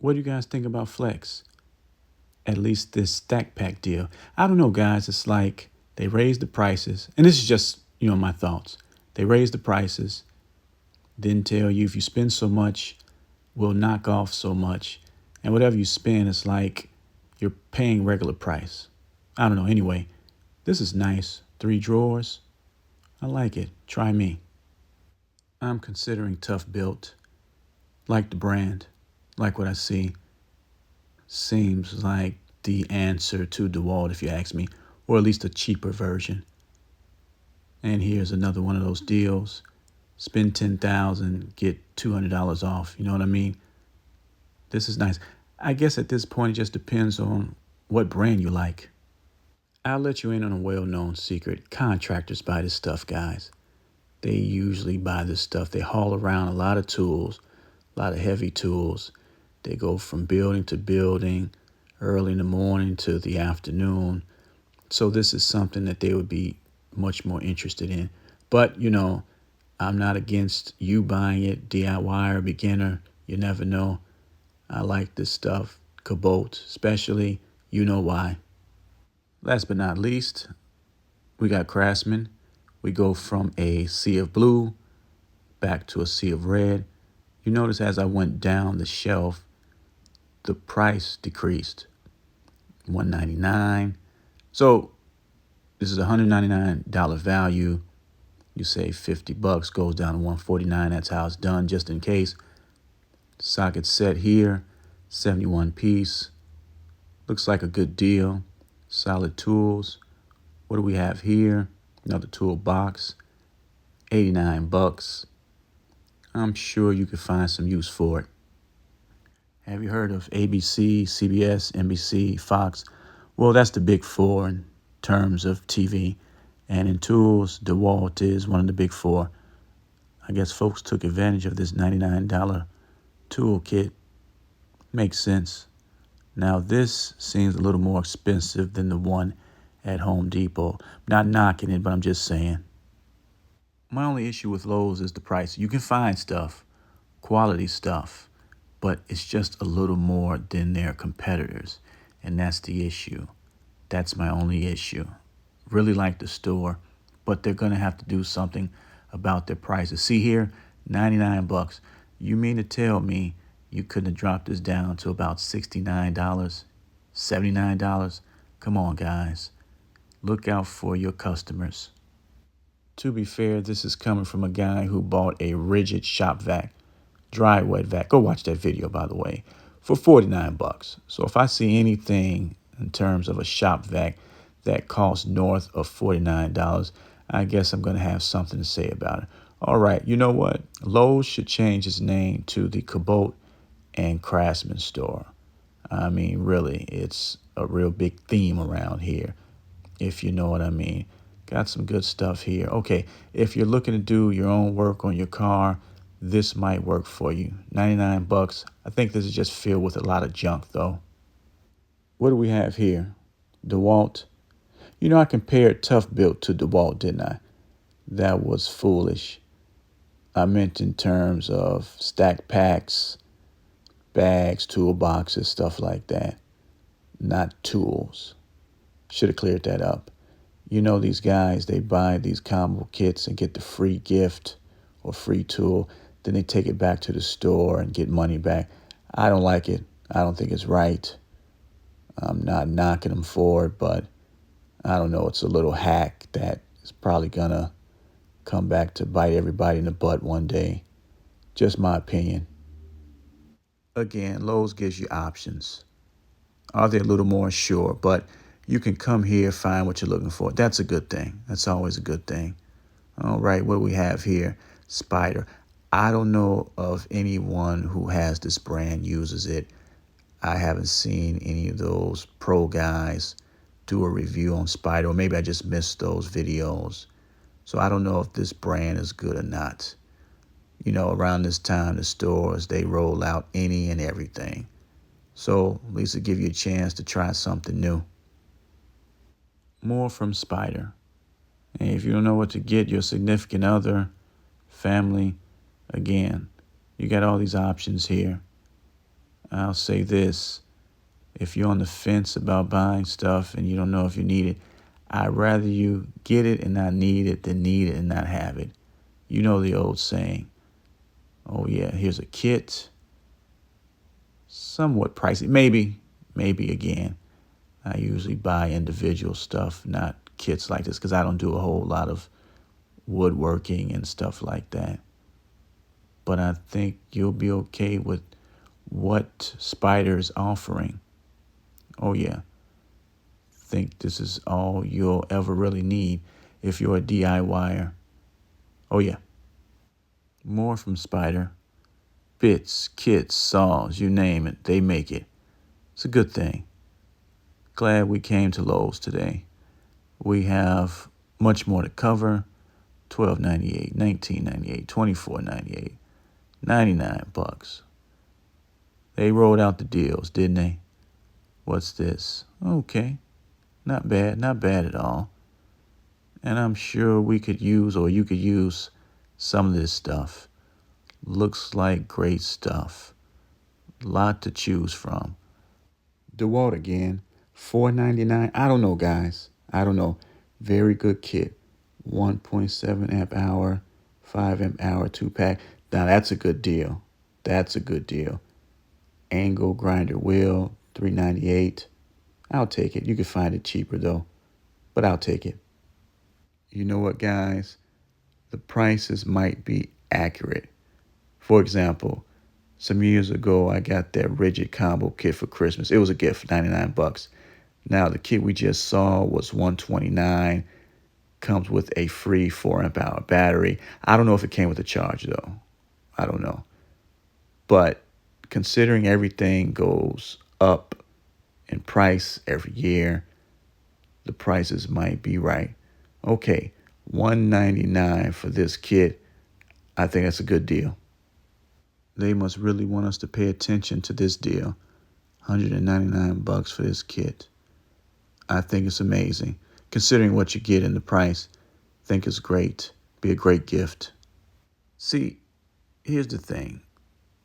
What do you guys think about Flex? At least this stack pack deal. I don't know, guys. It's like they raised the prices, and this is just, my thoughts. They raised the prices, didn't tell you if you spend so much, we'll knock off so much. And whatever you spend, it's like you're paying regular price. I don't know. Anyway, this is nice. 3 drawers. I like it. Try me. I'm considering Tough Built. Like the brand. Like what I see. Seems like the answer to Dewalt, if you ask me, or at least a cheaper version. And here's another one of those deals. Spend $10,000, get $200 off. You know what I mean? This is nice. I guess at this point, it just depends on what brand you like. I'll let you in on a well-known secret. Contractors buy this stuff, guys. They usually buy this stuff. They haul around a lot of tools, a lot of heavy tools. They go from building to building, early in the morning to the afternoon. So this is something that they would be much more interested in. But, I'm not against you buying it, DIY or beginner. You never know. I like this stuff, Kobalt, especially. You know why. Last but not least, we got Craftsman. We go from a sea of blue back to a sea of red. You notice as I went down the shelf, the price decreased. $199. So this is a $199 value. You save $50, goes down to $149. That's how it's done, just in case. Socket set here, 71 piece. Looks like a good deal. Solid tools. What do we have here? Another toolbox, $89. I'm sure you could find some use for it. Have you heard of ABC, CBS, NBC, Fox? Well, that's the big four in terms of TV. And in tools, Dewalt is one of the big four. I guess folks took advantage of this $99 toolkit. Makes sense. Now, this seems a little more expensive than the one at Home Depot. Not knocking it, but I'm just saying. My only issue with Lowe's is the price. You can find stuff, quality stuff, but it's just a little more than their competitors. And that's the issue. That's my only issue. Really like the store, but they're going to have to do something about their prices. See here, $99. You mean to tell me you couldn't have dropped this down to about $69, $79? Come on, guys. Look out for your customers. To be fair, this is coming from a guy who bought a rigid shop vac, dry wet vac. Go watch that video, by the way, for $49. So if I see anything in terms of a shop vac that costs north of $49, I guess I'm going to have something to say about it. All right, you know what? Lowe's should change its name to the Kobalt and Craftsman store. I mean, really, it's a real big theme around here, if you know what I mean. Got some good stuff here. Okay, if you're looking to do your own work on your car, this might work for you. $99. I think this is just filled with a lot of junk, though. What do we have here? Dewalt. I compared Tough Built to Dewalt, didn't I? That was foolish. I meant in terms of stack packs, bags, toolboxes, stuff like that. Not tools. Should have cleared that up. These guys, they buy these combo kits and get the free gift or free tool. Then they take it back to the store and get money back. I don't like it. I don't think it's right. I'm not knocking them for it, but I don't know. It's a little hack that is probably going to come back to bite everybody in the butt one day. Just my opinion. Again, Lowe's gives you options. Are they a little more sure? But you can come here, find what you're looking for. That's a good thing. That's always a good thing. All right, what do we have here? Spider. I don't know of anyone who has this brand, uses it. I haven't seen any of those pro guys do a review on Spider, or maybe I just missed those videos. So I don't know if this brand is good or not. Around this time, the stores, they roll out any and everything. So at least it give you a chance to try something new. More from Spider. And if you don't know what to get your significant other, family, again, you got all these options here. I'll say this. If you're on the fence about buying stuff and you don't know if you need it, I'd rather you get it and not need it than need it and not have it. You know the old saying, oh yeah, here's a kit, somewhat pricey. Maybe again, I usually buy individual stuff, not kits like this, because I don't do a whole lot of woodworking and stuff like that. But I think you'll be okay with what Spider's offering. Oh yeah, think this is all you'll ever really need if you're a DIYer. Oh yeah, more from Spider. Bits, kits, saws, you name it, they make it. It's a good thing. Glad we came to Lowe's today. We have much more to cover. $12.98, $19.98, $24.98, $99. They rolled out the deals, didn't they? What's this? Okay, not bad at all. And I'm sure we could use, or you could use, some of this stuff. Looks like great stuff. Lot to choose from. Dewalt again, $4.99. I don't know, guys. I don't know. Very good kit. 1.7 amp hour, 5 amp hour, 2-pack. Now that's a good deal. That's a good deal. Angle grinder wheel, $3.98. I'll take it. You can find it cheaper though, but I'll take it. You know what, guys? The prices might be accurate. For example, some years ago, I got that rigid combo kit for Christmas. It was a gift, $99. Now, the kit we just saw was $129. Comes with a free 4 amp hour battery. I don't know if it came with a charge, though. I don't know. But considering everything goes up in price every year, the prices might be right. Okay, $199 for this kit. I think that's a good deal. They must really want us to pay attention to this deal. $199 for this kit. I think it's amazing. Considering what you get in the price, I think it's great. Be a great gift. See, here's the thing.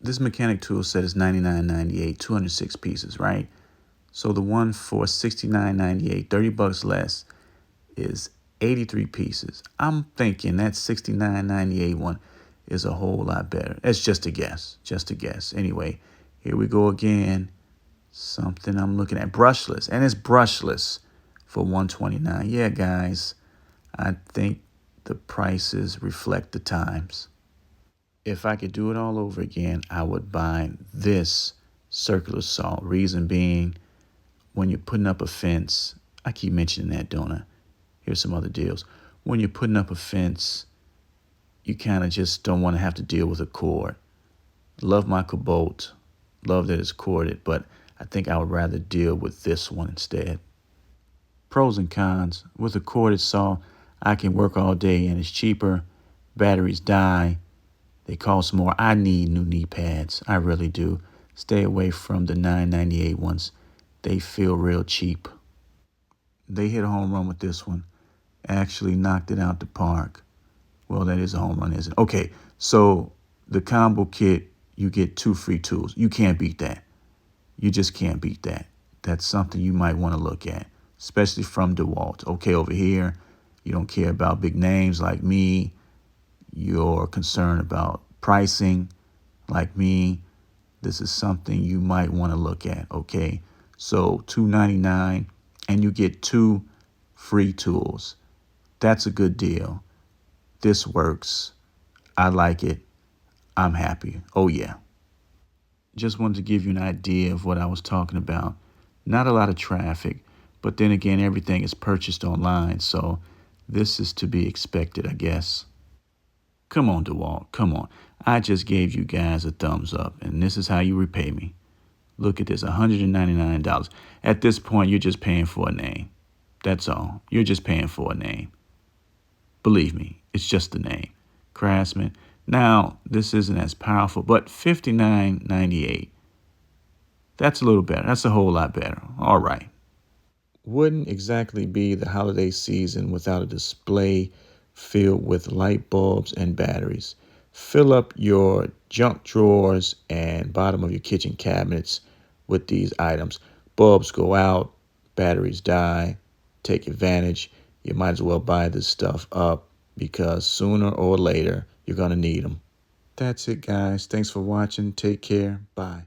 This mechanic tool set is $99.98, 206 pieces, right? So the one for $69.98, $30 less, is 83 pieces. I'm thinking that $69.98 one is a whole lot better. It's just a guess. Anyway, here we go again. Something I'm looking at. Brushless. And it's brushless for $129. Yeah, guys, I think the prices reflect the times. If I could do it all over again, I would buy this circular saw. Reason being, when you're putting up a fence, I keep mentioning that, don't I? Here's some other deals. When you're putting up a fence, you kind of just don't want to have to deal with a cord. Love my Kobalt. Love that it's corded, but I think I would rather deal with this one instead. Pros and cons. With a corded saw, I can work all day and it's cheaper. Batteries die. They cost more. I need new knee pads. I really do. Stay away from the $9.98 ones. They feel real cheap. They hit a home run with this one. Actually knocked it out the park. Well, that is a home run, isn't it? Okay, so the combo kit, you get 2 free tools. You can't beat that. You just can't beat that. That's something you might want to look at, especially from Dewalt. Okay, over here, you don't care about big names like me. You're concerned about pricing like me. This is something you might want to look at, okay? So $2.99, and you get 2 free tools. That's a good deal. This works. I like it. I'm happy. Oh, yeah. Just wanted to give you an idea of what I was talking about. Not a lot of traffic, but then again, everything is purchased online, so this is to be expected, I guess. Come on, Dewalt, come on. I just gave you guys a thumbs up, and this is how you repay me. Look at this, $199. At this point, you're just paying for a name. That's all. You're just paying for a name. Believe me, it's just a name. Craftsman. Now, this isn't as powerful, but $59.98. That's a little better. That's a whole lot better. All right. Wouldn't exactly be the holiday season without a display filled with light bulbs and batteries. Fill up your junk drawers and bottom of your kitchen cabinets with these items. Bulbs go out, batteries die. Take advantage. You might as well buy this stuff up because sooner or later you're going to need them. That's it, guys. Thanks for watching. Take care. Bye.